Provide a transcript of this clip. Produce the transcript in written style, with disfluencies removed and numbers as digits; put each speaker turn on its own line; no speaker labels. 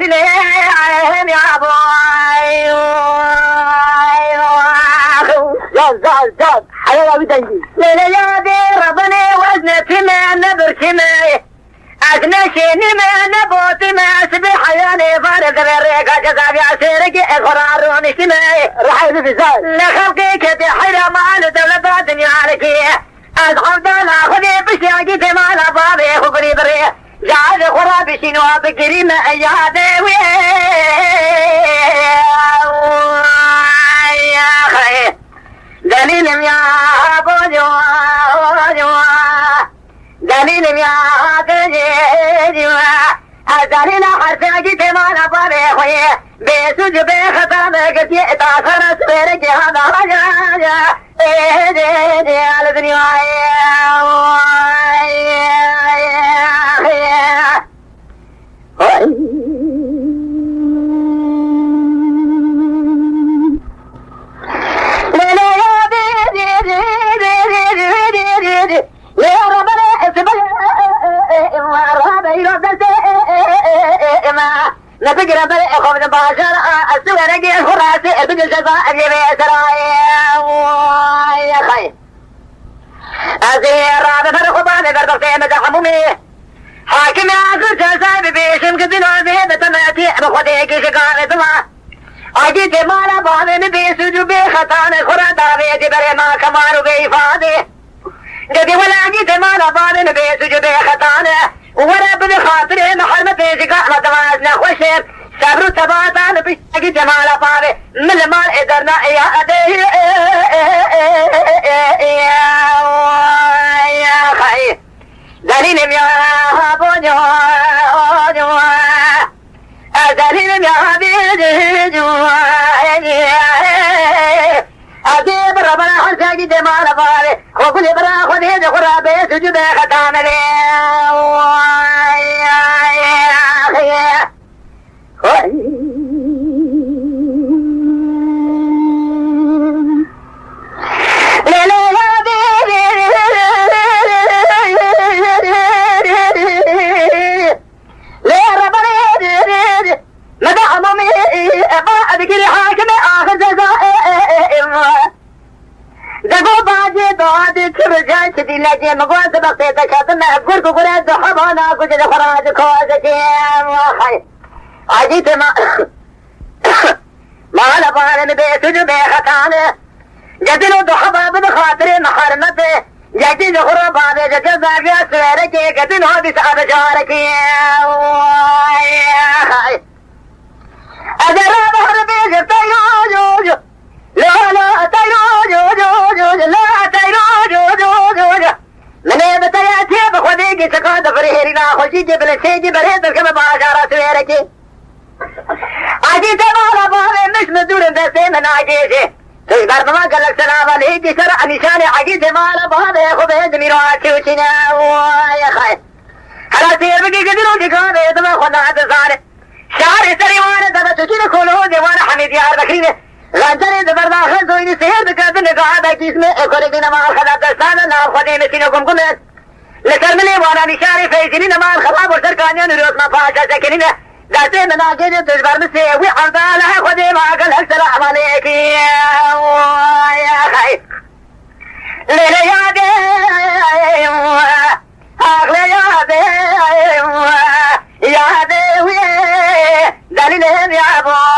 دليلهم يا بوي
زاد حياة بدنجي
ليليادي ربني وزنتي ما نبرتمي أغنشيني ما نبوتي ما أسبح ياني فارق بريقا جزاقي عسيرك إخراروني سمي
رحي في زاد
لخلقي كتي حيرا مال دولة الدنيا عليكي أصحاب دولة خذي بشياقي تمال بابي خبري بري جعل خرابي شنو بكري ما أيادي وي يا خي دليل يا أبو جوا دليل يا جوا دليل حرفي تمال بابي خوي بيسوج بخطر مكتي تاخر سبيرك هذا رجع على الدنيا نفكر بل اخوف نباشر السوى نجي الخراسي بقل شفاء جميع سرايا يا خي أزير رابع فرخباني فربقتي مزحمومي حاكم ياسر جلسة ببيشم كذنو بيه بتماتي بخوديكي شكارة ما أجيت مالا بابن بيسجو بخطان خرادا بيتي بري ما كمانو بيفادي جدي ولا أجيت مالا بابن بيسجو بخطان ورب بخاطر محرمة شكا مدوازنا خوشير صبر تباتان بشتاقي جمال بابي من المال ادرنا يا أدي يا خي دليل يا أبو جوا دليل يا أبي جوا أجيب ربنا حساقي جمال بابي وكل برا خذي خرابي سجد ختان لي يا دقو باجي دوادي تبجان شدي لجي مقوان سبقتي تشاتنا قرقو قراد حبانا قجد خراج كوازكي وخي عجيت ما لبارن بيسجو بيختاني جدلو دحبا بدخاطري محرمتي جدي دخرو بابي جدل باقي اسواركي جدل هودي سعب شاركي وخي أدرى بحر بيجب تيوجوجو لا تيروجو لا تيروجو من بتياتي بخديجي سكاد فريرنا خوشي جبل سيجي بريد كما باشارة سويركي عجيت مالا بابي مش مدور دستي من عجيزي تقدر بما قلق سلام عليكي سرع نشاني عجيت مالا بابي خبيد ميرواتي وشنا يا خي هلا سير بقي قدروا ديكابي دما خنا تساري شعري سريوانا دما تجين كلودي وانا حميد يار بكريني غنجري دبرداخل زويني سهر بكاتن قاعدة جسمي اكوريكي نمال خلاب دستانا نام خدي مسينكم كلت لكرملي وانا نشاري فيسيني نمال خلاب ورسركانيا نروس ما فاشا سكنين داتي من عجيجي تجبر مسيوي عرضالها خدي ما قلق سلام عليكي يا خي ليلي يا دي اغلي يا دي يا دي دليلهم يا ابو